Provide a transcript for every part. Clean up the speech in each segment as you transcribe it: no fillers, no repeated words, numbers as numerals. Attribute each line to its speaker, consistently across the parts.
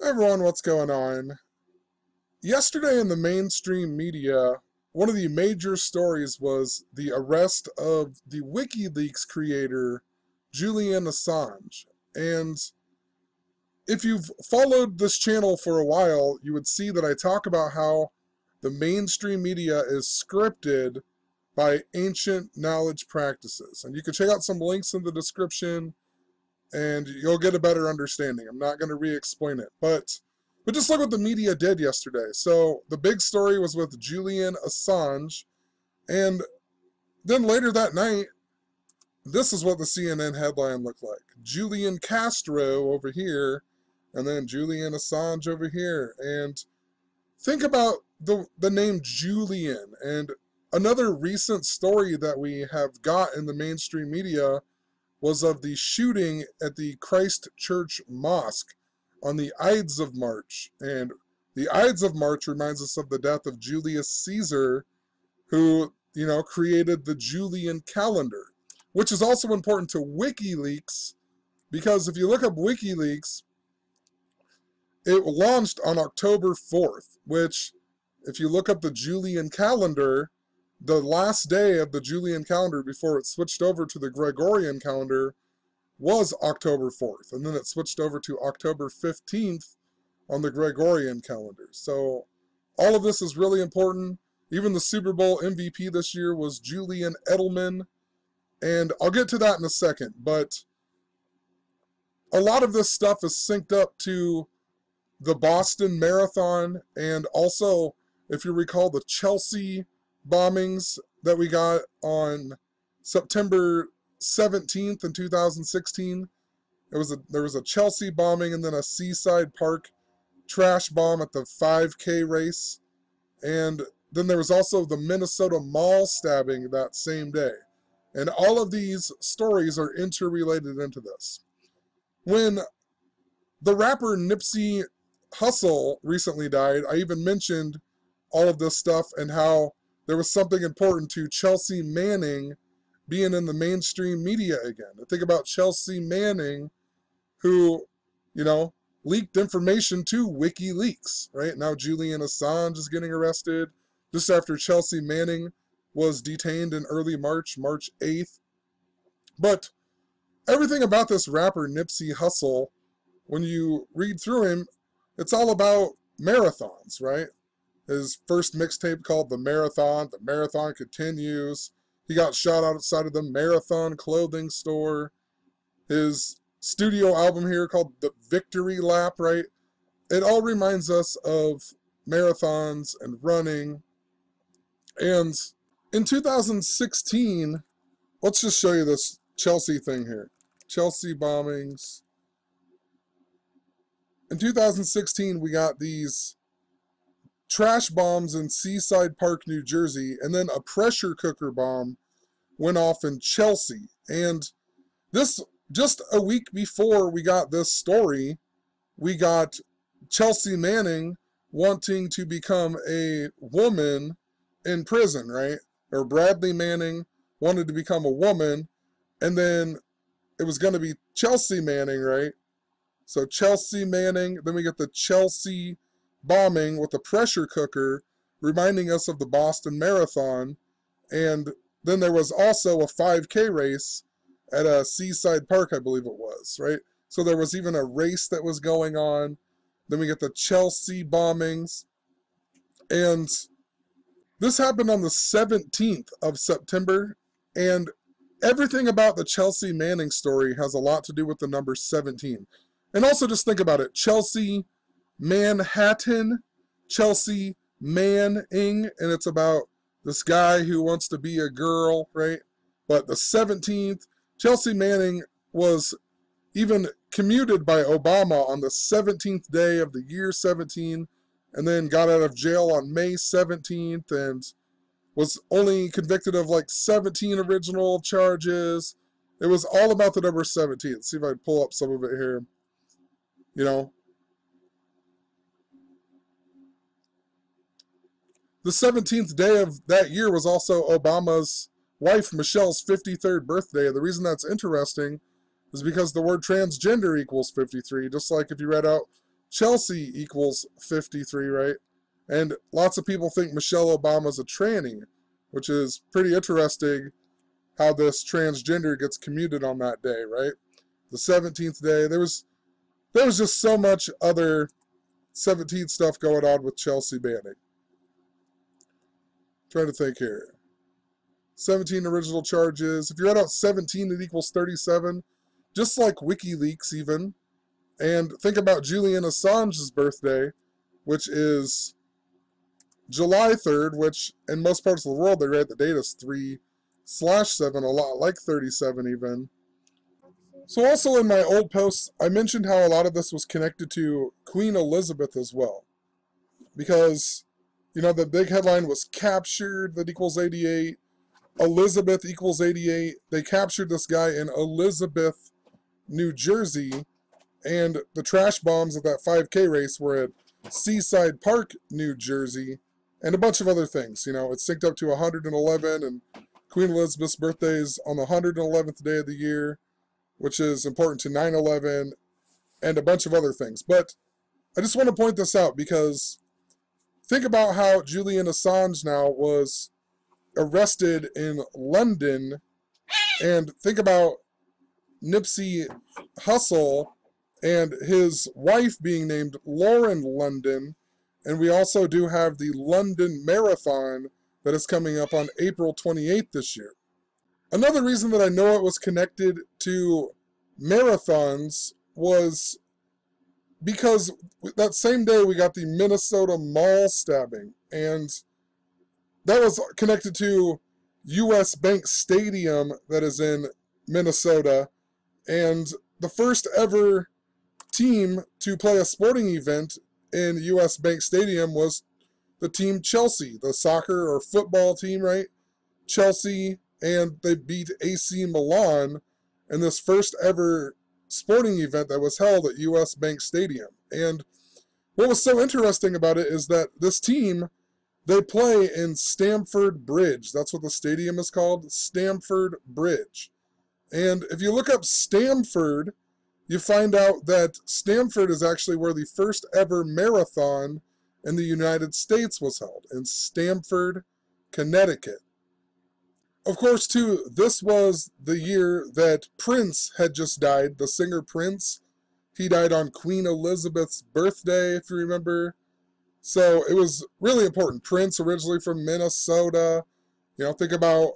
Speaker 1: Everyone, what's going on? Yesterday in the mainstream media, one of the major stories was the arrest of the WikiLeaks creator, Julian Assange. And if you've followed this channel for a while, you would see that I talk about how the mainstream media is scripted by ancient knowledge practices. And you can check out some links in the description and you'll get a better understanding. I'm not going to re-explain it, but just look what the media did yesterday. So the big story was with Julian Assange, and then later that night, this is what the CNN headline looked like. Julian Castro over here, and then Julian Assange over here. And think about the name Julian, and another recent story that we have got in the mainstream media was of the shooting at the Christchurch Mosque on the Ides of March. And the Ides of March reminds us of the death of Julius Caesar, who, created the Julian calendar, which is also important to WikiLeaks, because if you look up WikiLeaks, it launched on October 4th, which, if you look up the Julian calendar, the last day of the Julian calendar before it switched over to the Gregorian calendar was October 4th, and then it switched over to October 15th on the Gregorian calendar. So all of this is really important. Even the Super Bowl MVP this year was Julian Edelman, and I'll get to that in a second, but a lot of this stuff is synced up to the Boston Marathon, and also, if you recall, the Chelsea bombings that we got on September 17th in 2016. There was a Chelsea bombing and then a Seaside Park trash bomb at the 5K race. And then there was also the Minnesota Mall stabbing that same day. And all of these stories are interrelated into this. When the rapper Nipsey Hussle recently died, I even mentioned all of this stuff and how there was something important to Chelsea Manning being in the mainstream media again. And think about Chelsea Manning, who, leaked information to WikiLeaks, right? Now Julian Assange is getting arrested just after Chelsea Manning was detained in early March, March 8th. But everything about this rapper Nipsey Hussle, when you read through him, it's all about marathons, right? His first mixtape called The Marathon Continues. He got shot outside of the Marathon clothing store. His studio album here called The Victory Lap, right? It all reminds us of marathons and running. And in 2016, let's just show you this Chelsea thing here. Chelsea bombings. In 2016, we got these trash bombs in Seaside Park, New Jersey, and then a pressure cooker bomb went off in Chelsea. And this, just a week before we got this story, we got Chelsea Manning wanting to become a woman in prison, right? Or Bradley Manning wanted to become a woman, and then it was going to be Chelsea Manning, right? So Chelsea Manning, then we get the Chelsea bombing with a pressure cooker, reminding us of the Boston Marathon. And then there was also a 5K race at a Seaside Park, I believe it was, right? So there was even a race that was going on. Then we get the Chelsea bombings. And this happened on the 17th of September. And everything about the Chelsea Manning story has a lot to do with the number 17. And also just think about it. Chelsea Manhattan, Chelsea Manning, and it's about this guy who wants to be a girl, right? But the 17th, Chelsea Manning was even commuted by Obama on the 17th day of the year 17, and then got out of jail on May 17th, and was only convicted of like 17 original charges. It was all about the number 17. Let's see if I can pull up some of it here. The 17th day of that year was also Obama's wife Michelle's 53rd birthday. The reason that's interesting is because the word transgender equals 53. Just like if you read out Hussle-Chelsea equals 53, right? And lots of people think Michelle Obama's a tranny, which is pretty interesting how this transgender gets commuted on that day, right? The 17th day, there was just so much other 17th stuff going on with Chelsea banning. Trying to think here. 17 original charges. If you write out 17, it equals 37. Just like WikiLeaks even. And think about Julian Assange's birthday, which is July 3rd, which in most parts of the world they write the date as 3/7, a lot like 37 even. So also in my old posts, I mentioned how a lot of this was connected to Queen Elizabeth as well. Because, you know, the big headline was captured, that equals 88. Elizabeth equals 88. They captured this guy in Elizabeth, New Jersey, and the trash bombs at that 5K race were at Seaside Park, New Jersey, and a bunch of other things. You know, it's synced up to 111, and Queen Elizabeth's birthday is on the 111th day of the year, which is important to 9/11, and a bunch of other things. But I just want to point this out because think about how Julian Assange now was arrested in London, and think about Nipsey Hussle and his wife being named Lauren London, and we also do have the London Marathon that is coming up on April 28th this year. Another reason that I know it was connected to marathons was because that same day we got the Minnesota mall stabbing, and that was connected to U.S. Bank Stadium that is in Minnesota, and the first ever team to play a sporting event in U.S. Bank Stadium was the team Chelsea, the soccer or football team, right? Chelsea, and they beat AC Milan in this first ever sporting event that was held at U.S. Bank Stadium. And what was so interesting about it is that this team, they play in Stamford Bridge. That's what the stadium is called, Stamford Bridge. And if you look up Stamford, you find out that Stamford is actually where the first ever marathon in the United States was held, in Stamford, Connecticut. Of course, too, this was the year that Prince had just died, the singer Prince. He died on Queen Elizabeth's birthday, if you remember. So it was really important. Prince, originally from Minnesota. You know, think about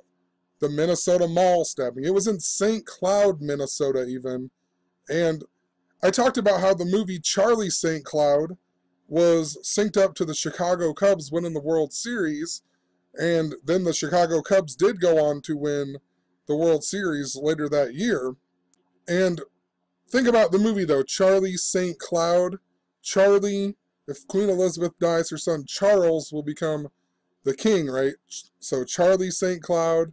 Speaker 1: the Minnesota mall stabbing. It was in St. Cloud, Minnesota, even. And I talked about how the movie Charlie St. Cloud was synced up to the Chicago Cubs winning the World Series. And then the Chicago Cubs did go on to win the World Series later that year. And think about the movie, though. Charlie St. Cloud. Charlie, if Queen Elizabeth dies, her son Charles will become the king, right? So Charlie St. Cloud.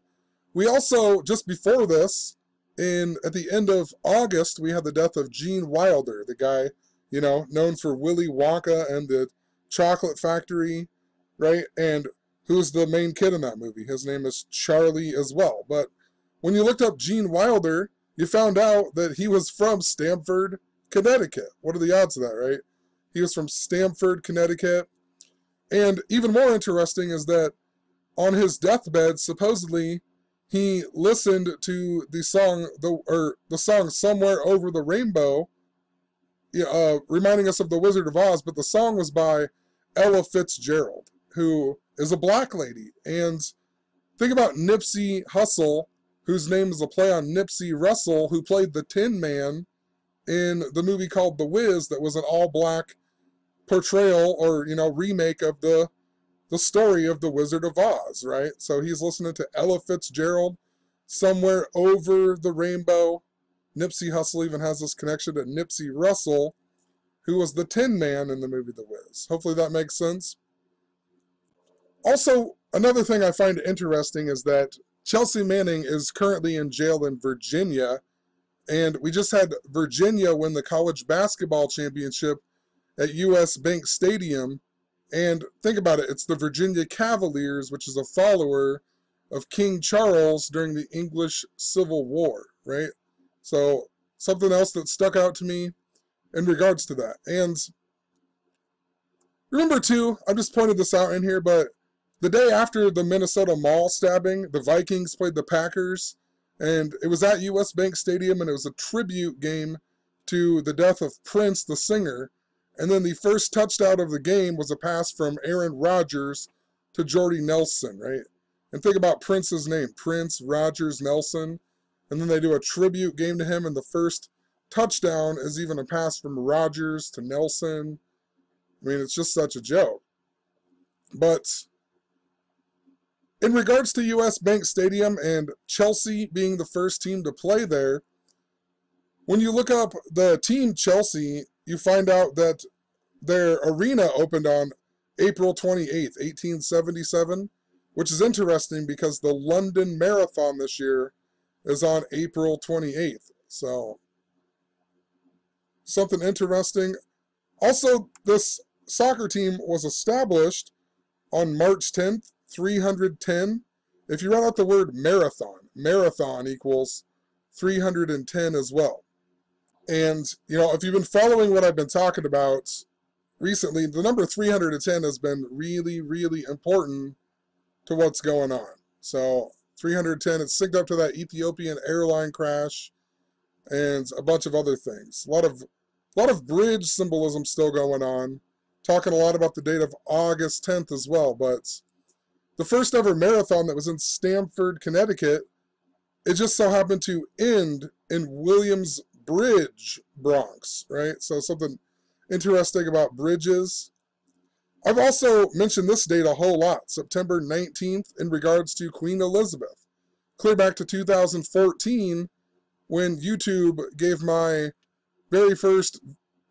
Speaker 1: We also, just before this, at the end of August, we had the death of Gene Wilder, the guy, you know, known for Willy Wonka and the Chocolate Factory, right? And who's the main kid in that movie? His name is Charlie as well. But when you looked up Gene Wilder, you found out that he was from Stamford, Connecticut. What are the odds of that, right? He was from Stamford, Connecticut. And even more interesting is that on his deathbed, supposedly, he listened to the song, the song Somewhere Over the Rainbow, reminding us of The Wizard of Oz, but the song was by Ella Fitzgerald, who is a black lady. And think about Nipsey Hussle, whose name is a play on Nipsey Russell, who played the Tin Man in the movie called The Wiz, that was an all-black portrayal or, you know, remake of the story of The Wizard of Oz, right? So he's listening to Ella Fitzgerald, Somewhere Over the Rainbow. Nipsey Hussle even has this connection to Nipsey Russell, who was the Tin Man in the movie The Wiz. Hopefully that makes sense. Also, another thing I find interesting is that Chelsea Manning is currently in jail in Virginia, and we just had Virginia win the college basketball championship at U.S. Bank Stadium. And think about it, it's the Virginia Cavaliers, which is a follower of King Charles during the English Civil War, right? So something else that stuck out to me in regards to that. And Remember, too, I just pointed this out in here, but the day after the Minnesota Mall stabbing, the Vikings played the Packers, and it was at US Bank Stadium, and it was a tribute game to the death of Prince, the singer. And then the first touchdown of the game was a pass from Aaron Rodgers to Jordy Nelson, right? And think about Prince's name, Prince Rodgers Nelson. And then they do a tribute game to him, and the first touchdown is even a pass from Rodgers to Nelson. I mean, it's just such a joke. But in regards to US Bank Stadium and Chelsea being the first team to play there, when you look up the team Chelsea, you find out that their arena opened on April 28th, 1877, which is interesting because the London Marathon this year is on April 28th. So, something interesting. Also, this soccer team was established on March 10th, 310. If you write out the word marathon, marathon equals 310 as well. And, you know, if you've been following what I've been talking about recently, the number 310 has been really, really important to what's going on. So, 310, it's synced up to that Ethiopian airline crash and a bunch of other things. A lot of bridge symbolism still going on. Talking a lot about the date of August 10th as well, but the first ever marathon that was in Stamford, Connecticut, it just so happened to end in Williamsbridge, Bronx, right? So something interesting about bridges. I've also mentioned this date a whole lot, September 19th, in regards to Queen Elizabeth. Clear back to 2014, when YouTube gave my very first,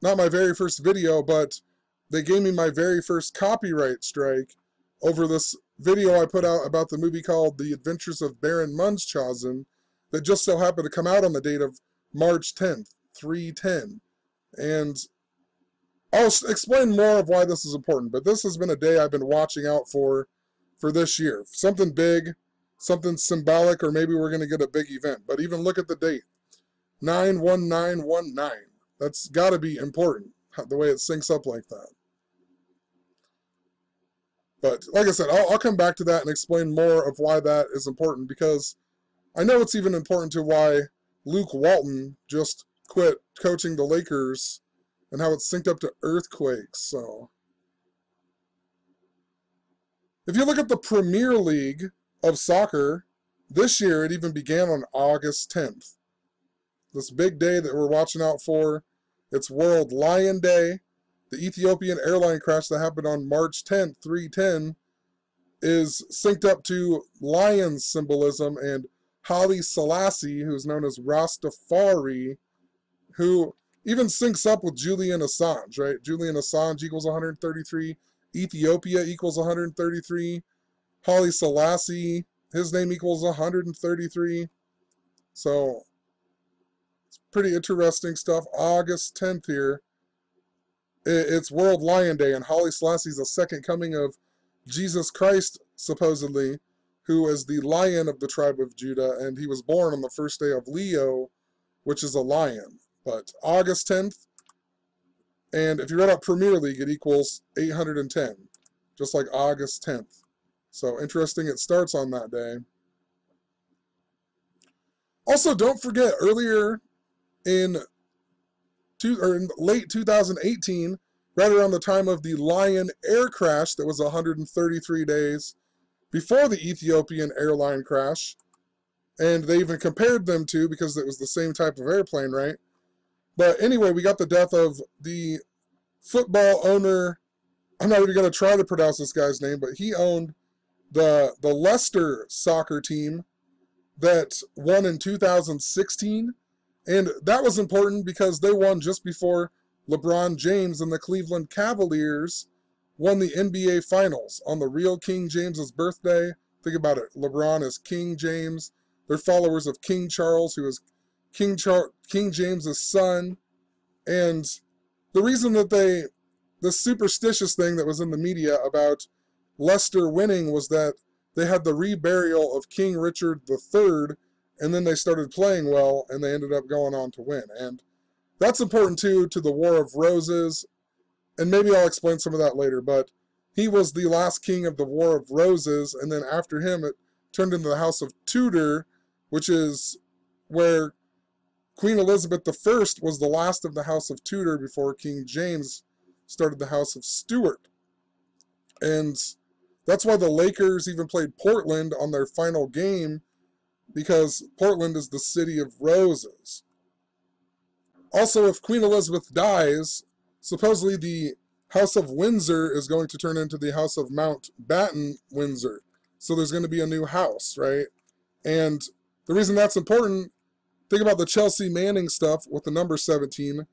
Speaker 1: not my very first video, but they gave me my very first copyright strike over this video I put out about the movie called The Adventures of Baron Munchausen that just so happened to come out on the date of March 10th, 310. And I'll explain more of why this is important, but this has been a day I've been watching out for this year. Something big, something symbolic, or maybe we're going to get a big event. But even look at the date, 91919. That's got to be important, the way it syncs up like that. But like I said, I'll come back to that and explain more of why that is important, because I know it's even important to why Luke Walton just quit coaching the Lakers and how it's synced up to earthquakes. So, if you look at the Premier League of soccer, this year it even began on August 10th. This big day that we're watching out for, it's World Lion Day. The Ethiopian airline crash that happened on March 10th, 310, is synced up to lion symbolism, and Haile-Selassie, who's known as Rastafari, who even syncs up with Julian Assange, right? Julian Assange equals 133. Ethiopia equals 133. Haile-Selassie, his name equals 133. So, it's pretty interesting stuff. August 10th here. It's World Lion Day, and Haile-Selassie is the second coming of Jesus Christ, supposedly, who is the lion of the tribe of Judah, and he was born on the first day of Leo, which is a lion. But August 10th, and if you read out Premier League, it equals 810, just like August 10th. So interesting, it starts on that day. Also, don't forget, earlier in late 2018, right around the time of the Lion Air crash that was 133 days before the Ethiopian airline crash, and they even compared them to, because it was the same type of airplane, right? But anyway, we got the death of the football owner. I'm not even going to try to pronounce this guy's name, but he owned the Leicester soccer team that won in 2016. And that was important because they won just before LeBron James and the Cleveland Cavaliers won the NBA Finals on the real King James's birthday. Think about it. LeBron is King James. They're followers of King Charles, who is King James's son. And the reason that the superstitious thing that was in the media about Leicester winning was that they had the reburial of King Richard III, and then they started playing well, and they ended up going on to win. And that's important, too, to the War of Roses. and maybe I'll explain some of that later, but he was the last king of the War of Roses, and then after him it turned into the House of Tudor, which is where Queen Elizabeth I was the last of the House of Tudor before King James started the House of Stuart. And that's why the Lakers even played Portland on their final game, because Portland is the city of roses. Also, if Queen Elizabeth dies, supposedly the House of Windsor is going to turn into the House of Mountbatten Windsor. So there's going to be a new house, right? And the reason that's important, think about the Chelsea Manning stuff with the number 17.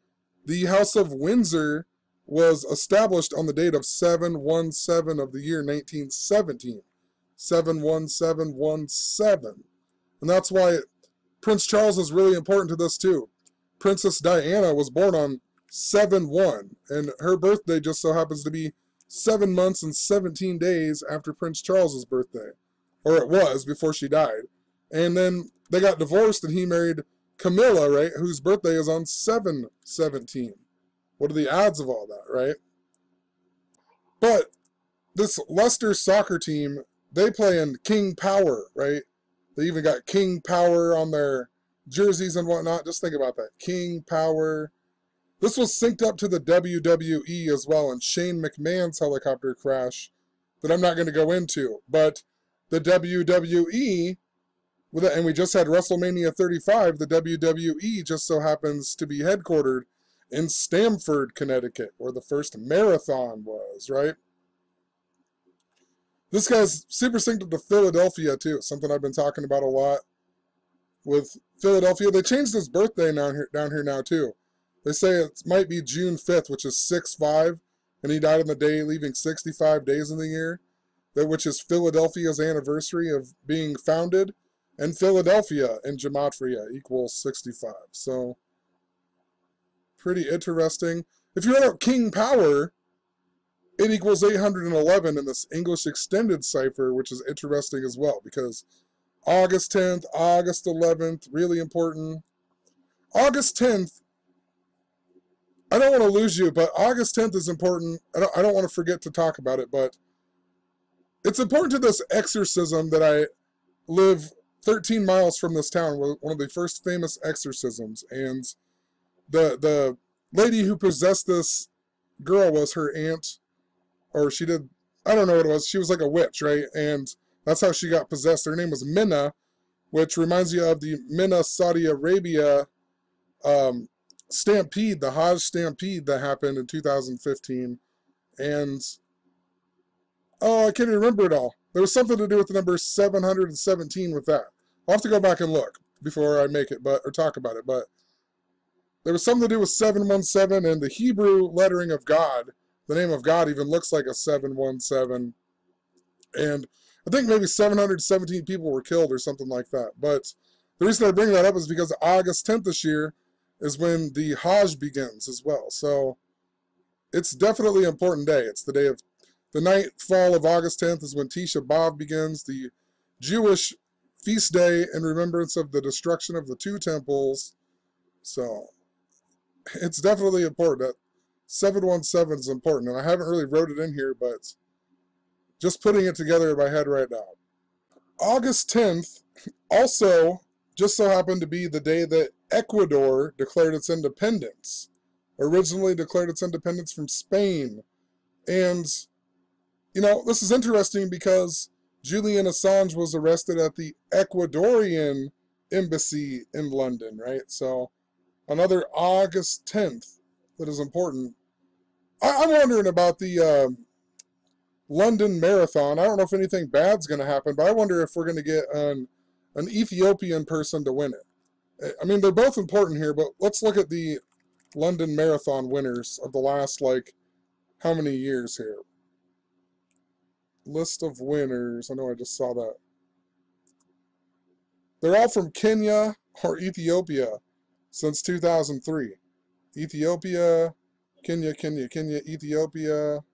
Speaker 1: The House of Windsor was established on the date of 7/17 of the year 1917. 7/17/17. And that's why Prince Charles is really important to this too. Princess Diana was born on 7/1, and her birthday just so happens to be 7 months and 17 days after Prince Charles's birthday. Or it was, before she died. And then they got divorced and he married Camilla, right, whose birthday is on 7/17. What are the odds of all that, right? But this Leicester soccer team, they play in King Power, right? They even got King Power on their jerseys and whatnot. Just think about that. King Power. This was synced up to the WWE as well, and Shane McMahon's helicopter crash that I'm not going to go into. But the WWE, and we just had WrestleMania 35, the WWE just so happens to be headquartered in Stamford, Connecticut, where the first marathon was, right? This guy's super synced up to Philadelphia, too, something I've been talking about a lot with Philadelphia. They changed his birthday down here now, too. They say it might be June 5th, which is 6/5, and he died on the day, leaving 65 days in the year, which is Philadelphia's anniversary of being founded, and Philadelphia in Gematria equals 65. So, pretty interesting. If you write out King Power, it equals 811 in this English extended cipher, which is interesting as well, because August 10th, August 11th, really important. August 10th, I don't want to lose you, but August 10th is important. I don't want to forget to talk about it, but it's important to this exorcism that I live 13 miles from this town, one of the first famous exorcisms, and the lady who possessed this girl was her aunt, or she did, I don't know what it was. She was like a witch, right? And that's how she got possessed. Her name was Minna, which reminds you of the Minna, Saudi Arabia stampede, the Hajj stampede that happened in 2015. And, oh, I can't even remember it all. There was something to do with the number 717 with that. I'll have to go back and look before I make it, or talk about it. But there was something to do with 717 and the Hebrew lettering of God. The name of God even looks like a 717. And I think maybe 717 people were killed or something like that. But the reason I bring that up is because August 10th this year is when the Hajj begins as well. So it's definitely an important day. It's the day of the nightfall of August 10th is when Tisha B'Av begins, the Jewish feast day in remembrance of the destruction of the two temples. So it's definitely important. 717 is important, and I haven't really wrote it in here, but just putting it together in my head right now. August 10th also just so happened to be the day that Ecuador declared its independence. Originally declared its independence from Spain. And, you know, this is interesting because Julian Assange was arrested at the Ecuadorian embassy in London, right? So, another August 10th that is important. I'm wondering about the London Marathon. I don't know if anything bad's going to happen, but I wonder if we're going to get an Ethiopian person to win it. I mean, they're both important here, but let's look at the London Marathon winners of the last, like, how many years here? List of winners. I know I just saw that. They're all from Kenya or Ethiopia since 2003. Ethiopia, Kenya, Ethiopia,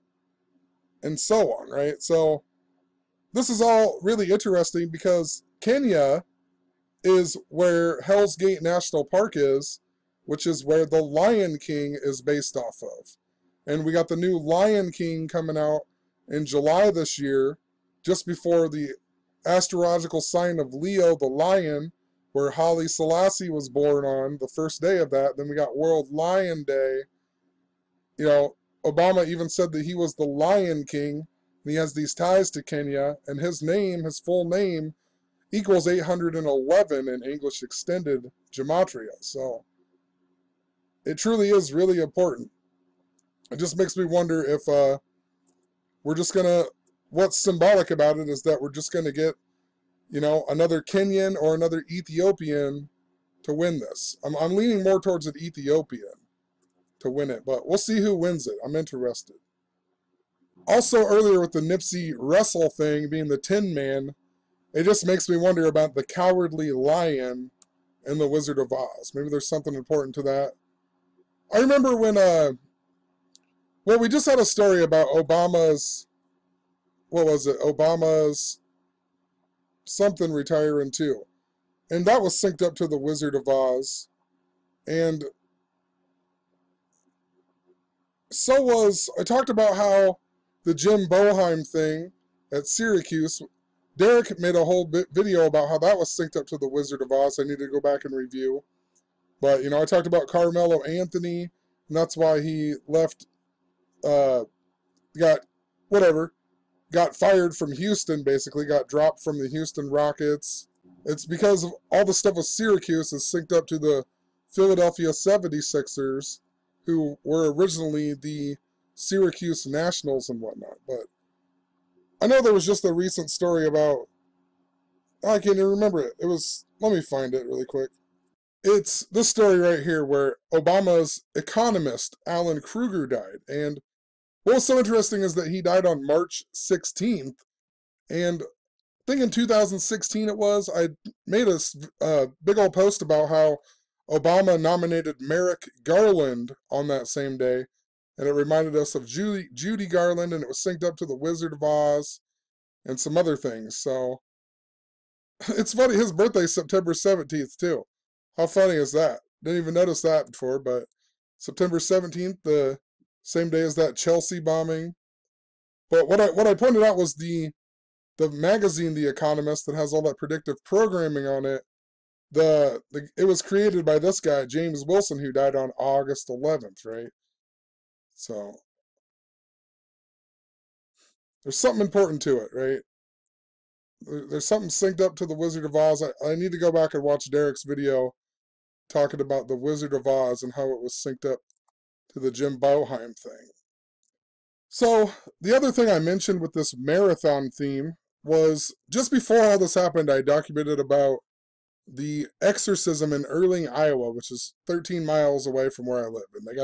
Speaker 1: and so on, right? So this is all really interesting because Kenya is where Hell's Gate National Park is, which is where the Lion King is based off of. And we got the new Lion King coming out in July this year, just before the astrological sign of Leo the Lion, where Haile-Selassie was born on the first day of that. Then we got World Lion Day. You know, Obama even said that he was the Lion King, and he has these ties to Kenya, and his name, his full name, equals 811 in English Extended Gematria. So it truly is really important. It just makes me wonder if we're just going to, what's symbolic about it is that we're just going to get, you know, another Kenyan or another Ethiopian to win this. I'm leaning more towards an Ethiopian to win it, but we'll see who wins it. I'm interested. Also, earlier with the Nipsey Russell thing being the Tin Man, it just makes me wonder about the Cowardly Lion in The Wizard of Oz. Maybe there's something important to that. I remember when, well, we just had a story about Obama's, what was it? Obama's something retiring too. And that was synced up to The Wizard of Oz. And so was, I talked about how the Jim Boheim thing at Syracuse, Derek made a whole video about how that was synced up to The Wizard of Oz. I need to go back and review. But, you know, I talked about Carmelo Anthony, and that's why he left, got fired from Houston, basically, got dropped from the Houston Rockets. It's because of all the stuff with Syracuse is synced up to the Philadelphia 76ers, who were originally the Syracuse Nationals and whatnot. But I know there was just a recent story about, I can't even remember it. It was, let me find it really quick. It's this story right here where Obama's economist, Alan Kruger, died. And what was so interesting is that he died on March 16th. And I think in 2016 it was, I made a big old post about how Obama nominated Merrick Garland on that same day. And it reminded us of Judy Garland, and it was synced up to The Wizard of Oz and some other things. So it's funny, his birthday's September 17th too. How funny is that? Didn't even notice that before, but September 17th, the same day as that Chelsea bombing. But what I pointed out was the magazine The Economist that has all that predictive programming on it. It was created by this guy, James Wilson, who died on August 11th, right? So there's something important to it, right? There's something synced up to The Wizard of Oz. I need to go back and watch Derek's video talking about The Wizard of Oz and how it was synced up to the Jim Boheim thing. So the other thing I mentioned with this marathon theme was just before all this happened, I documented about the exorcism in Erling, Iowa, which is 13 miles away from where I live. And they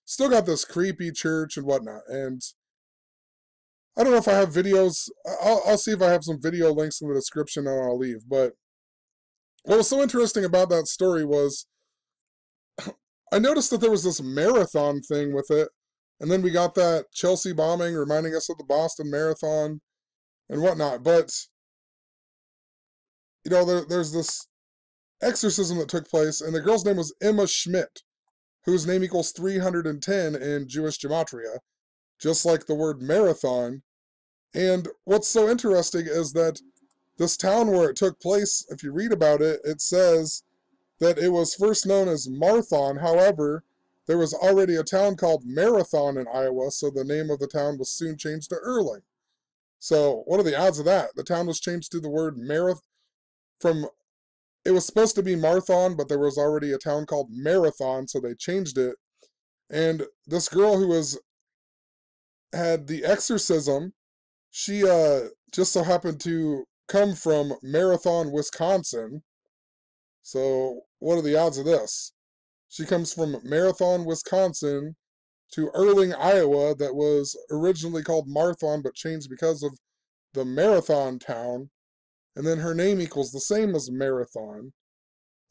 Speaker 1: still got this creepy church and whatnot. And I don't know if I have videos. I'll see if I have some video links in the description and I'll leave. But what was so interesting about that story was I noticed that there was this marathon thing with it. And then we got that Chelsea bombing reminding us of the Boston Marathon and whatnot. But, you know, there's this exorcism that took place, and the girl's name was Emma Schmidt, whose name equals 310 in Jewish gematria, just like the word marathon. And what's so interesting is that this town where it took place, if you read about it, it says that it was first known as Marthon. However, there was already a town called Marathon in Iowa, so the name of the town was soon changed to Erling. So what are the odds of that? The town was changed to the word from, it was supposed to be Marthon, but there was already a town called Marathon, so they changed it. And this girl who had the exorcism, she just so happened to come from Marathon, Wisconsin. So what are the odds of this? She comes from Marathon, Wisconsin to Erling, Iowa, that was originally called Marthon but changed because of the Marathon town. And then her name equals the same as Marathon.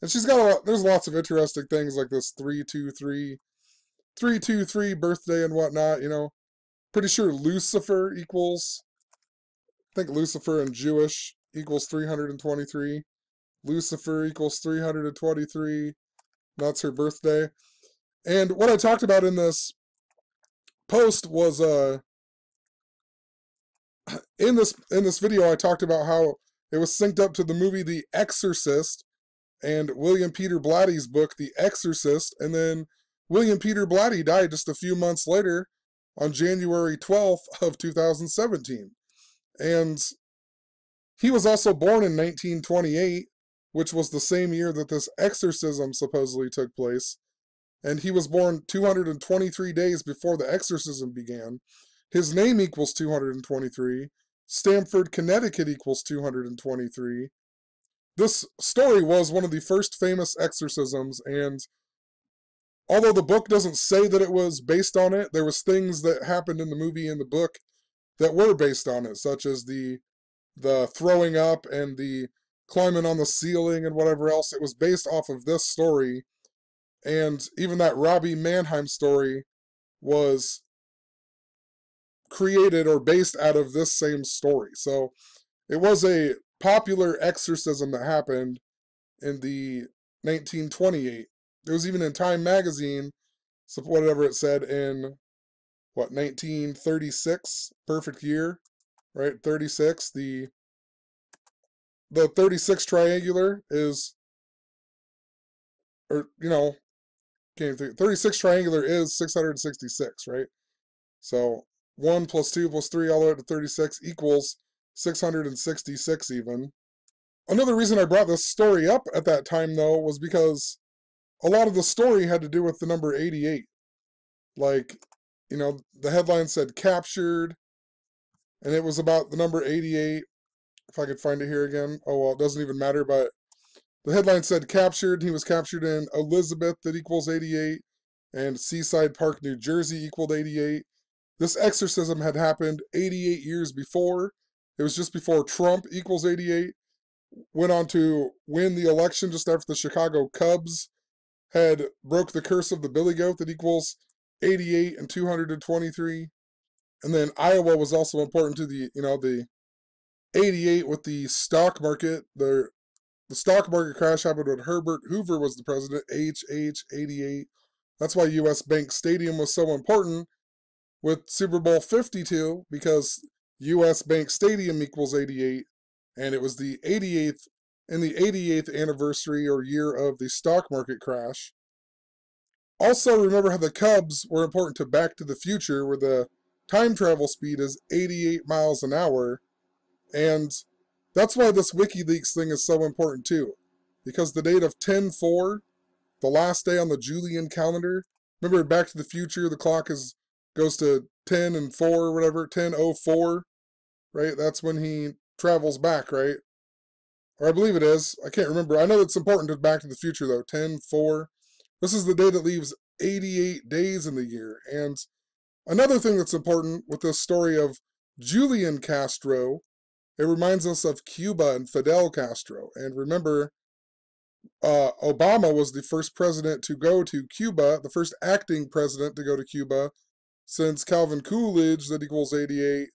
Speaker 1: And she's got there's lots of interesting things like this 323 birthday and whatnot, you know. Pretty sure Lucifer equals, I think Lucifer in Jewish equals 323. Lucifer equals 323. That's her birthday. And what I talked about in this post was in this video I talked about how it was synced up to the movie The Exorcist and William Peter Blatty's book The Exorcist, and then William Peter Blatty died just a few months later on January 12th of 2017. And he was also born in 1928, which was the same year that this exorcism supposedly took place. And he was born 223 days before the exorcism began. His name equals 223. Stamford, Connecticut equals 223. This story was one of the first famous exorcisms, and although the book doesn't say that it was based on it, there was things that happened in the movie and the book that were based on it, such as the throwing up and the climbing on the ceiling and whatever else. It was based off of this story, and even that Robbie Mannheim story was created or based out of this same story. So it was a popular exorcism that happened in the 1928. It was even in Time magazine, so whatever it said in 1936, perfect year, right? 36. The 36 triangular is, or 36 triangular is 666, right? So 1 plus 2 plus 3 all the way up to 36 equals 666 even. Another reason I brought this story up at that time, though, was because a lot of the story had to do with the number 88. Like, the headline said captured, and it was about the number 88. If I could find it here again. Oh, well, it doesn't even matter, but the headline said captured. He was captured in Elizabeth, that equals 88, and Seaside Park, New Jersey equaled 88. This exorcism had happened 88 years before. It was just before Trump equals 88 went on to win the election just after the Chicago Cubs had broke the curse of the Billy Goat, that equals 88 and 223. And then Iowa was also important to the 88 with the stock market. The stock market crash happened when Herbert Hoover was the president, HH88. That's why US Bank Stadium was so important with Super Bowl 52, because US Bank Stadium equals 88, and it was the 88th in the 88th anniversary or year of the stock market crash. Also, remember how the Cubs were important to Back to the Future, where the time travel speed is 88 miles an hour, and that's why this WikiLeaks thing is so important too, because the date of 10/4, the last day on the Julian calendar, remember in Back to the Future, the clock goes to 10 and 4 or whatever, 10:04, right? That's when he travels back, right? Or I believe it is. I can't remember. I know it's important to Back to the Future, though. 10/4. This is the day that leaves 88 days in the year. And another thing that's important with this story of Julian Castro, it reminds us of Cuba and Fidel Castro. And remember, Obama was the first president to go to Cuba, the first acting president to go to Cuba since Calvin Coolidge, that equals 88.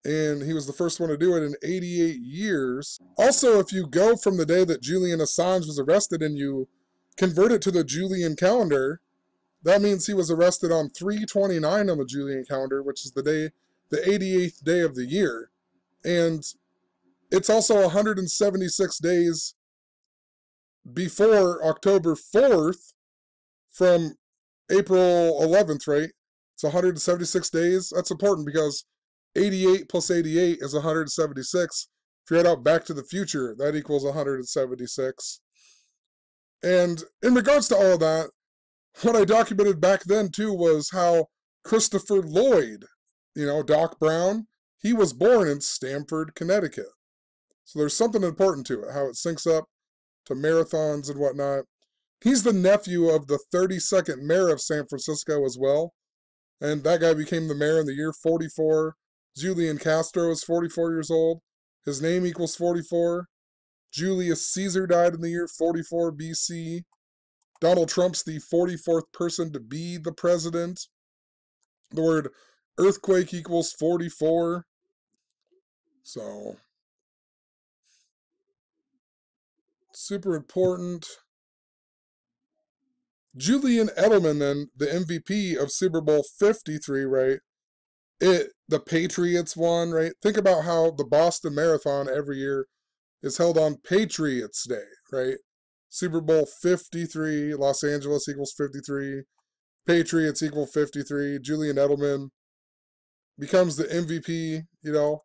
Speaker 1: And he was the first one to do it in 88 years. Also, if you go from the day that Julian Assange was arrested and you convert it to the Julian calendar, that means he was arrested on 3/29 on the Julian calendar, which is the 88th day of the year. And it's also 176 days before October 4th from April 11th, right? It's 176 days. That's important because 88 plus 88 is 176. If you head out Back to the Future, that equals 176. And in regards to all of that, what I documented back then too was how Christopher Lloyd, Doc Brown, he was born in Stamford, Connecticut. So there's something important to it, how it syncs up to marathons and whatnot. He's the nephew of the 32nd mayor of San Francisco as well. And that guy became the mayor in the year 44. Julian Castro is 44 years old. His name equals 44. Julius Caesar died in the year 44 BC. Donald Trump's the 44th person to be the president. The word earthquake equals 44. So, super important. Julian Edelman, then the MVP of Super Bowl 53, right? The Patriots won, right? Think about how the Boston Marathon every year is held on Patriots Day, right? Super Bowl 53, Los Angeles equals 53, Patriots equal 53. Julian Edelman becomes the MVP, you know.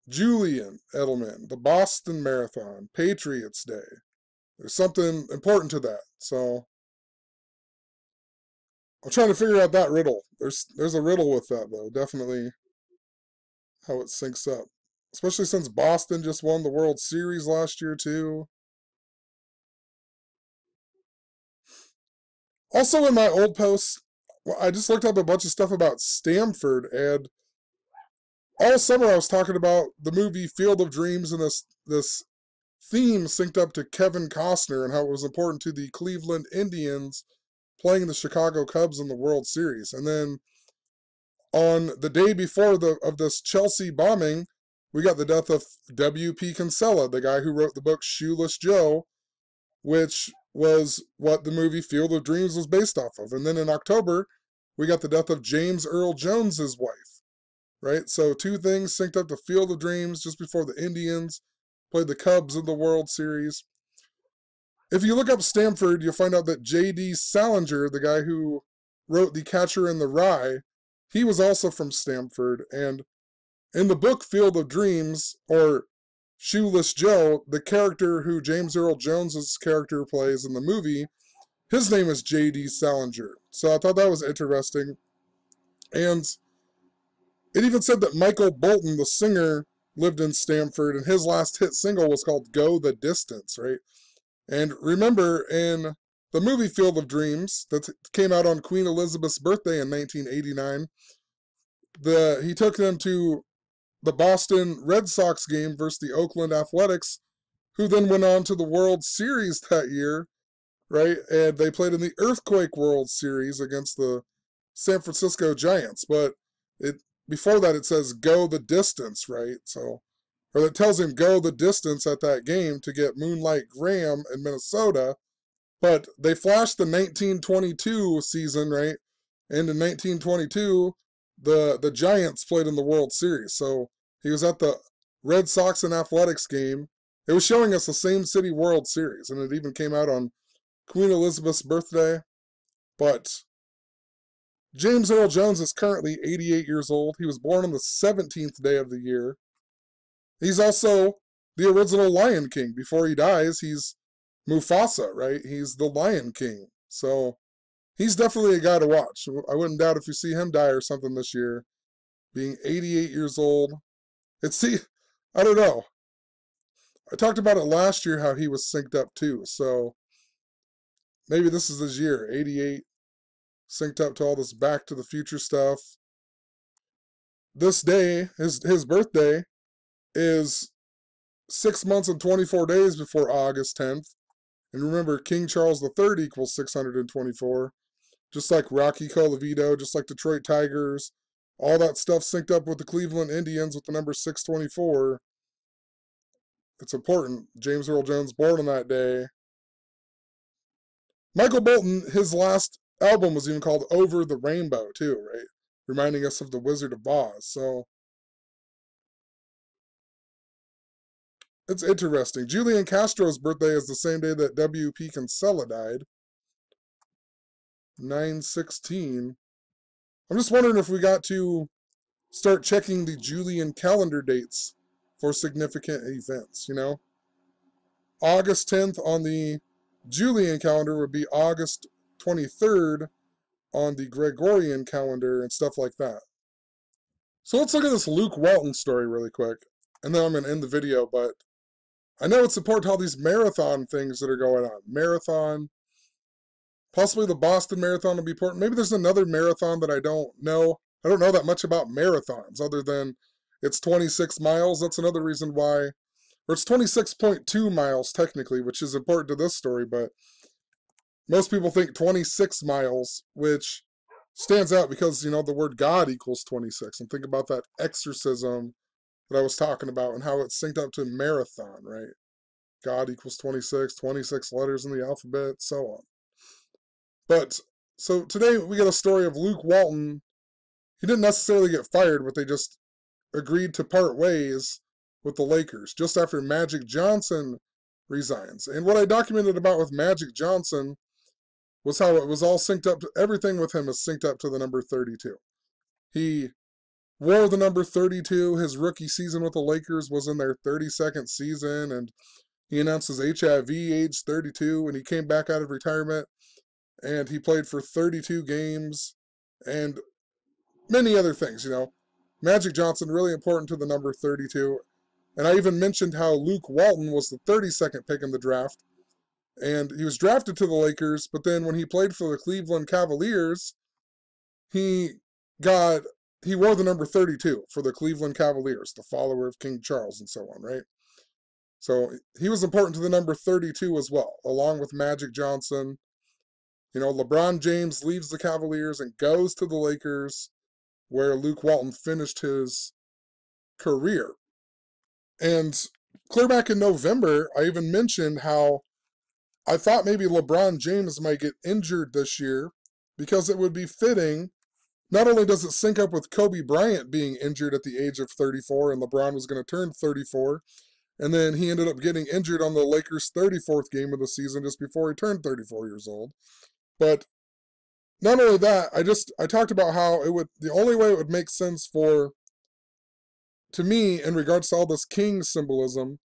Speaker 1: Julian Edelman, the Boston Marathon, Patriots Day. There's something important to that. So I'm trying to figure out that riddle. There's a riddle with that though. Definitely how it syncs up. Especially since Boston just won the World Series last year too. Also in my old posts, I just looked up a bunch of stuff about Stanford, and all summer I was talking about the movie Field of Dreams, and this theme synced up to Kevin Costner and how it was important to the Cleveland Indians playing the Chicago Cubs in the World Series. And then on the day before of this Chelsea bombing, we got the death of W.P. Kinsella, the guy who wrote the book Shoeless Joe, which was what the movie Field of Dreams was based off of. And then in October, we got the death of James Earl Jones's wife, right? So two things synced up to Field of Dreams just before the Indians played the Cubs in the World Series. If you look up Stanford, you'll find out that J.D. Salinger, the guy who wrote The Catcher in the Rye, he was also from Stanford. And in the book Field of Dreams, or Shoeless Joe, the character who James Earl Jones's character plays in the movie, his name is J.D. Salinger. So I thought that was interesting. And it even said that Michael Bolton, the singer, lived in Stanford, and his last hit single was called Go the Distance, right? And remember, in the movie Field of Dreams that came out on Queen Elizabeth's birthday in 1989, he took them to the Boston Red Sox game versus the Oakland Athletics, who then went on to the World Series that year, right? And they played in the Earthquake World Series against the San Francisco Giants. But it before that it says go the distance, right? So, or it tells him go the distance at that game to get Moonlight Graham in Minnesota. But they flashed the 1922 season, right? And in 1922, the Giants played in the World Series. So he was at the Red Sox and Athletics game. It was showing us the same city World Series, and it even came out on Queen Elizabeth's birthday. But James Earl Jones is currently 88 years old. He was born on the 17th day of the year. He's also the original Lion King. Before he dies, he's Mufasa, right? He's the Lion King. So he's definitely a guy to watch. I wouldn't doubt if you see him die or something this year. Being 88 years old. I don't know. I talked about it last year how he was synced up too. So maybe this is his year. 88, synced up to all this Back to the Future stuff. This day, his birthday, is 6 months and 24 days before August 10th. And remember, King Charles III equals 624. Just like Rocky Colavito, just like Detroit Tigers. All that stuff synced up with the Cleveland Indians with the number 624. It's important. James Earl Jones born on that day. Michael Bolton, his last album was even called Over the Rainbow, too, right? Reminding us of the Wizard of Oz. So it's interesting. Julian Castro's birthday is the same day that W.P. Kinsella died. 9/16. I'm just wondering if we got to start checking the Julian calendar dates for significant events, you know? August 10th on the Julian calendar would be August 23rd on the Gregorian calendar and stuff like that. So let's look at this Luke Walton story really quick, and then I'm going to end the video, but I know it's important all these marathon things that are going on. Marathon, possibly the Boston Marathon will be important. Maybe there's another marathon that I don't know. I don't know that much about marathons other than it's 26 miles. That's another reason why, or it's 26.2 miles technically, which is important to this story, but most people think 26 miles, which stands out because, you know, the word God equals 26. And think about that exorcism that I was talking about and how it's synced up to marathon, right? God equals 26, 26 letters in the alphabet, so on. But so today we get a story of Luke Walton. He didn't necessarily get fired, but they just agreed to part ways with the Lakers just after Magic Johnson resigns. And what I documented about with Magic Johnson was how it was all synced up. Everything with him is synced up to the number 32. He wore the number 32. His rookie season with the Lakers was in their 32nd season, and he announced his HIV age 32 when he came back out of retirement, and he played for 32 games and many other things, Magic Johnson, really important to the number 32. And I even mentioned how Luke Walton was the 32nd pick in the draft, and he was drafted to the Lakers, but then when he played for the Cleveland Cavaliers, he wore the number 32 for the Cleveland Cavaliers, the follower of King Charles and so on, right? So he was important to the number 32 as well, along with Magic Johnson. LeBron James leaves the Cavaliers and goes to the Lakers, where Luke Walton finished his career. And clear back in November, I even mentioned how I thought maybe LeBron James might get injured this year because it would be fitting. Not only does it sync up with Kobe Bryant being injured at the age of 34, and LeBron was going to turn 34, and then he ended up getting injured on the Lakers' 34th game of the season just before he turned 34 years old. But not only that, I talked about how the only way it would make sense to me, in regards to all this king symbolism,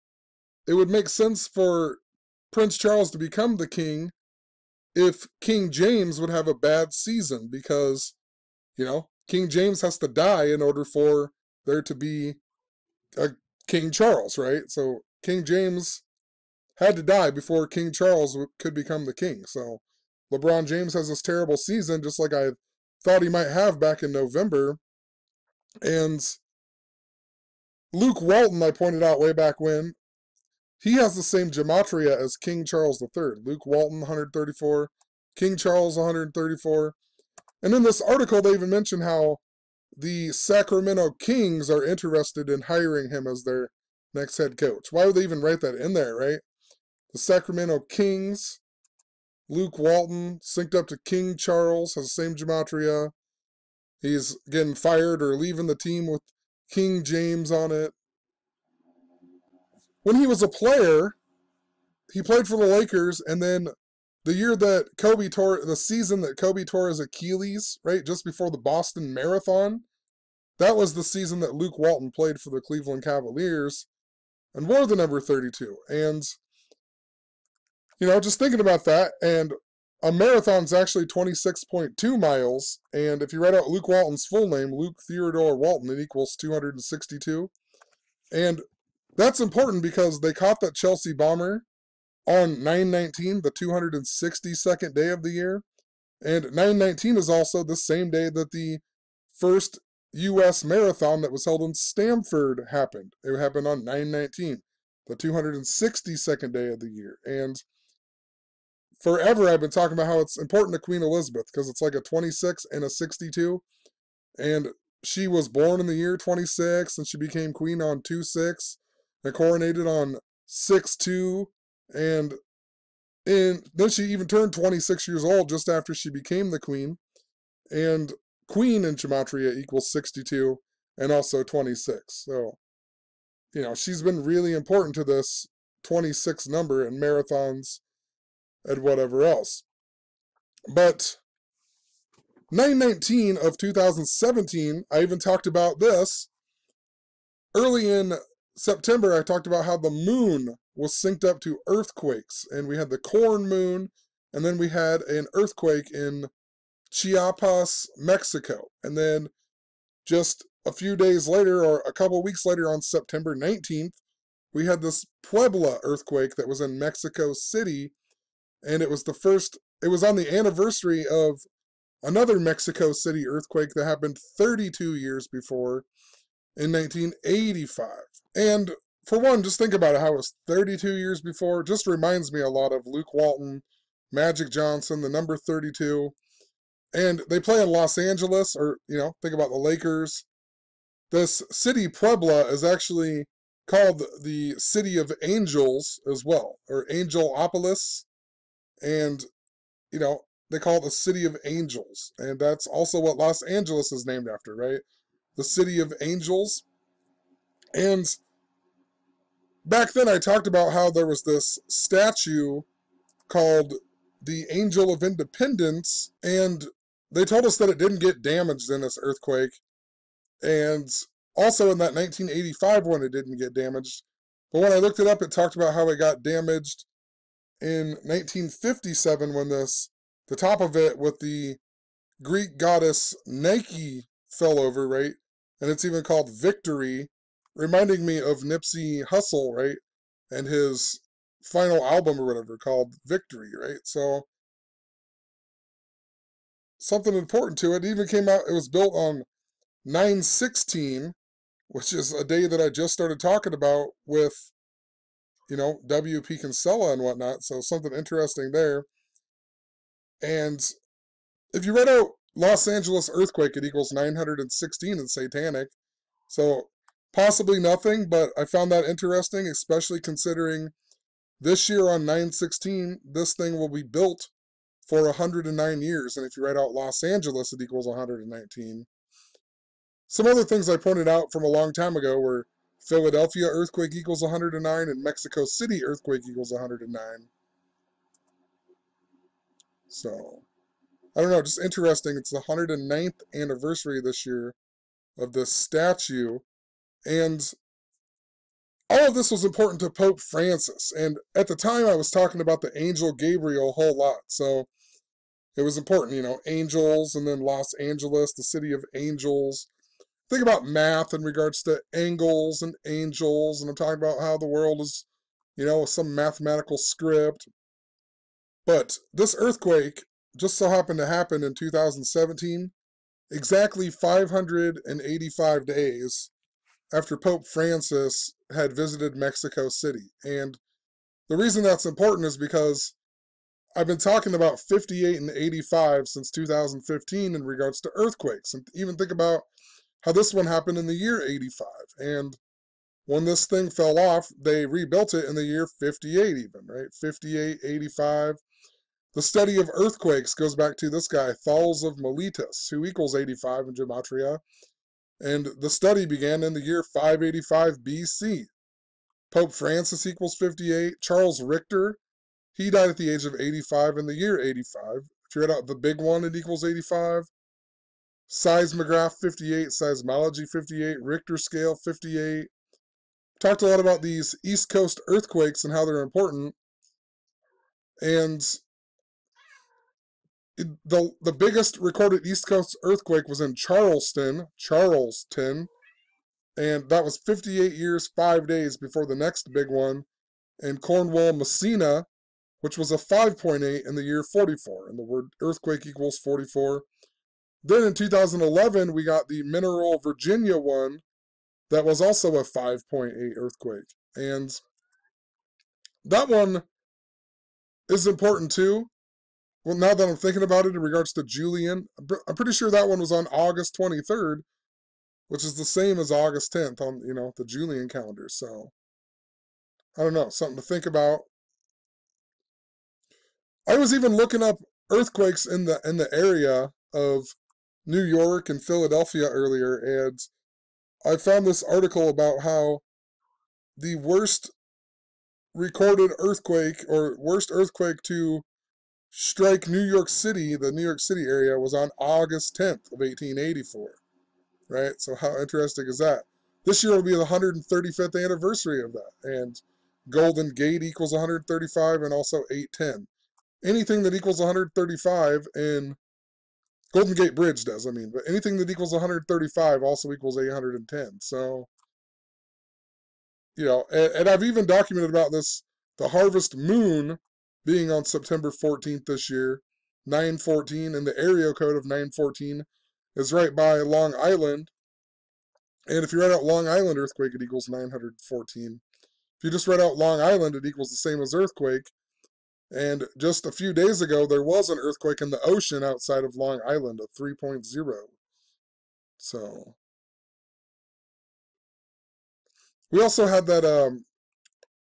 Speaker 1: it would make sense for Prince Charles to become the king if King James would have a bad season, because, King James has to die in order for there to be a King Charles, right? So King James had to die before King Charles could become the king. So LeBron James has this terrible season, just like I thought he might have back in November. And Luke Walton, I pointed out way back when, he has the same gematria as King Charles III. Luke Walton, 134. King Charles, 134. And in this article, they even mention how the Sacramento Kings are interested in hiring him as their next head coach. Why would they even write that in there, right? The Sacramento Kings, Luke Walton, synced up to King Charles, has the same gematria. He's getting fired or leaving the team with King James on it. When he was a player, he played for the Lakers, and then the season that Kobe tore his Achilles, right, just before the Boston Marathon, that was the season that Luke Walton played for the Cleveland Cavaliers and wore the number 32. And, just thinking about that, and a marathon's actually 26.2 miles, and if you write out Luke Walton's full name, Luke Theodore Walton, it equals 262. And that's important because they caught that Chelsea bomber on 9/19, the 262nd day of the year. And 9/19 is also the same day that the first U.S. marathon that was held in Stamford happened. It happened on 9/19, the 262nd day of the year. And forever I've been talking about how it's important to Queen Elizabeth because it's like a 26 and a 62. And she was born in the year 26, and she became queen on 2/6 and coronated on 6/2. And then she even turned 26 years old just after she became the queen. And queen in gematria equals 62 and also 26. So, she's been really important to this 26 number in marathons and whatever else. But 9/19 of 2017, I even talked about this. Early in September, I talked about how the moon was synced up to earthquakes, and we had the corn moon, and then we had an earthquake in Chiapas, Mexico. And then just a few days later, or a couple weeks later, on September 19th, we had this Puebla earthquake that was in Mexico City, and it was on the anniversary of another Mexico City earthquake that happened 32 years before in 1985. And for one, just think about it, how it was 32 years before. Just reminds me a lot of Luke Walton, Magic Johnson, the number 32. And they play in Los Angeles, or, think about the Lakers. This city, Puebla, is actually called the City of Angels as well, or Angelopolis. And, they call it the City of Angels. And that's also what Los Angeles is named after, right? The City of Angels. And back then I talked about how there was this statue called the Angel of Independence, and they told us that it didn't get damaged in this earthquake. And also in that 1985 one, it didn't get damaged. But when I looked it up, it talked about how it got damaged in 1957 when the top of it with the Greek goddess Nike fell over, right? And it's even called Victory, reminding me of Nipsey Hussle, right? And his final album or whatever called Victory, right? So something important to it. It even came out, it was built on 9/16, which is a day that I just started talking about with, W.P. Kinsella and whatnot. So something interesting there. And if you read out Los Angeles earthquake, it equals 916 in satanic. So possibly nothing, but I found that interesting, especially considering this year on 9/16, this thing will be built for 109 years. And if you write out Los Angeles, it equals 119. Some other things I pointed out from a long time ago were Philadelphia earthquake equals 109 and Mexico City earthquake equals 109. So, I don't know, just interesting. It's the 109th anniversary this year of this statue. And all of this was important to Pope Francis. And at the time, I was talking about the angel Gabriel a whole lot. So it was important, angels, and then Los Angeles, the city of angels. Think about math in regards to angles and angels, and I'm talking about how the world is, some mathematical script. But this earthquake just so happened to happen in 2017, exactly 585 days after Pope Francis had visited Mexico City. And the reason that's important is because I've been talking about 58 and 85 since 2015 in regards to earthquakes. And even think about how this one happened in the year 85. And when this thing fell off, they rebuilt it in the year 58 even, right? 58, 85. The study of earthquakes goes back to this guy, Thales of Miletus, who equals 85 in Gematria. And the study began in the year 585 BC. Pope Francis equals 58. Charles Richter, he died at the age of 85 in the year 85. If you read out the big one, it equals 85. Seismograph 58, seismology 58, Richter scale 58. Talked a lot about these East Coast earthquakes and how they're important. And the biggest recorded East Coast earthquake was in Charleston, and that was 58 years, 5 days before the next big one in Cornwall, Messina, which was a 5.8 in the year 44, and the word earthquake equals 44. Then in 2011, we got the Mineral, Virginia one that was also a 5.8 earthquake. And that one is important too. Well, now that I'm thinking about it in regards to Julian, I'm pretty sure that one was on August 23rd, which is the same as August 10th on, the Julian calendar. So, I don't know, something to think about. I was even looking up earthquakes in the area of New York and Philadelphia earlier, and I found this article about how the worst recorded earthquake or worst earthquake to strike New York City, the New York City area, was on August 10th of 1884. Right? So how interesting is that? This year will be the 135th anniversary of that. And Golden Gate equals 135 and also 810. Anything that equals 135 and Golden Gate Bridge does, but anything that equals 135 also equals 810. So, and I've even documented about this, the harvest moon being on September 14th this year, 914, and the area code of 914 is right by Long Island. And if you write out Long Island earthquake, it equals 914. If you just write out Long Island, it equals the same as earthquake. And just a few days ago, there was an earthquake in the ocean outside of Long Island, a 3.0. So, we also had that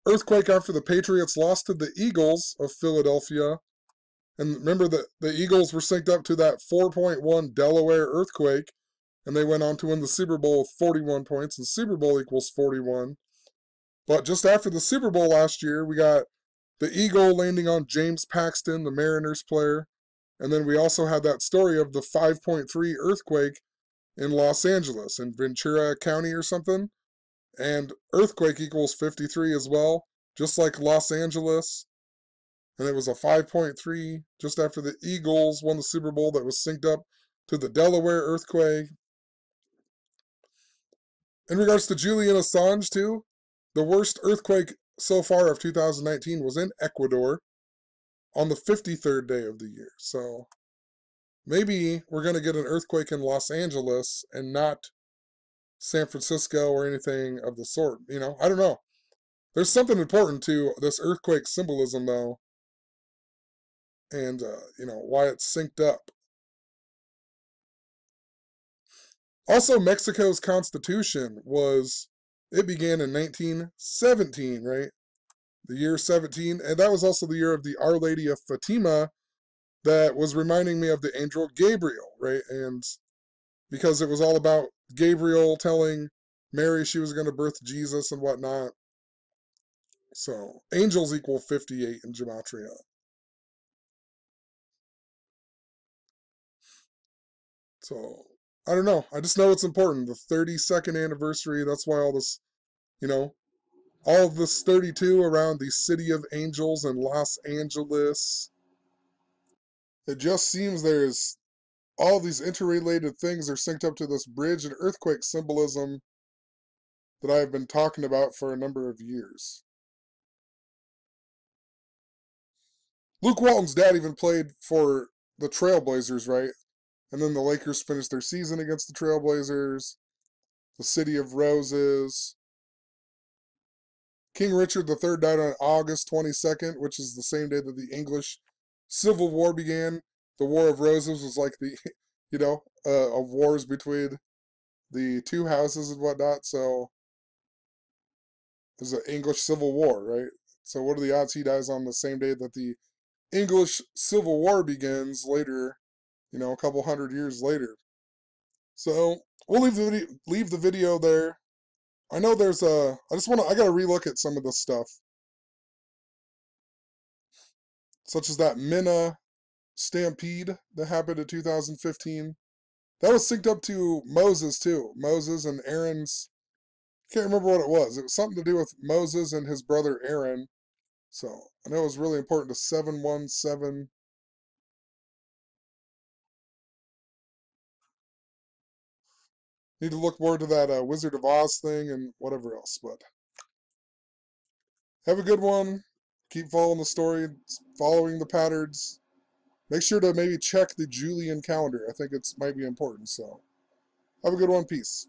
Speaker 1: earthquake after the Patriots lost to the Eagles of Philadelphia And remember that the Eagles were synced up to that 4.1 Delaware earthquake, and they went on to win the Super Bowl with 41 points, and Super Bowl equals 41. But just after the Super Bowl last year, we got the Eagle landing on James Paxton, the Mariners player. And then we also had that story of the 5.3 earthquake in Los Angeles, in Ventura County or something. And earthquake equals 53 as well, just like Los Angeles. And it was a 5.3 just after the Eagles won the Super Bowl that was synced up to the Delaware earthquake. In regards to Julian Assange, too, the worst earthquake so far of 2019 was in Ecuador on the 53rd day of the year. So maybe we're going to get an earthquake in Los Angeles and not San Francisco or anything of the sort. You know, I don't know. There's something important to this earthquake symbolism, though, and, why it's synced up. Also, Mexico's constitution it began in 1917, right? The year 17. And that was also the year of the Our Lady of Fatima that was reminding me of the angel Gabriel, right? And because it was all about Gabriel telling Mary she was going to birth Jesus and whatnot. So, angels equal 58 in Gematria. So, I don't know. I just know it's important. The 32nd anniversary, that's why all this, you know, all of this 32 around the City of Angels in Los Angeles. It just seems there's all these interrelated things are synced up to this bridge and earthquake symbolism that I've been talking about for a number of years. Luke Walton's dad even played for the Trailblazers, right? And then the Lakers finished their season against the Trailblazers. The City of Roses. King Richard III died on August 22nd, which is the same day that the English Civil War began. The War of Roses was like the, of wars between the two houses and whatnot. So it was the English Civil War, right? So what are the odds he dies on the same day that the English Civil War begins later, a couple hundred years later? So we'll leave the video there. I know I gotta relook at some of this stuff, such as that Minna stampede that happened in 2015. That was synced up to Moses too. Moses and Aaron's, can't remember what it was. It was something to do with Moses and his brother Aaron. So I know it was really important to 717. Need to look more to that Wizard of Oz thing and whatever else. But have a good one. Keep following the story, following the patterns. Make sure to maybe check the Julian calendar. I think it might be important. So have a good one. Peace.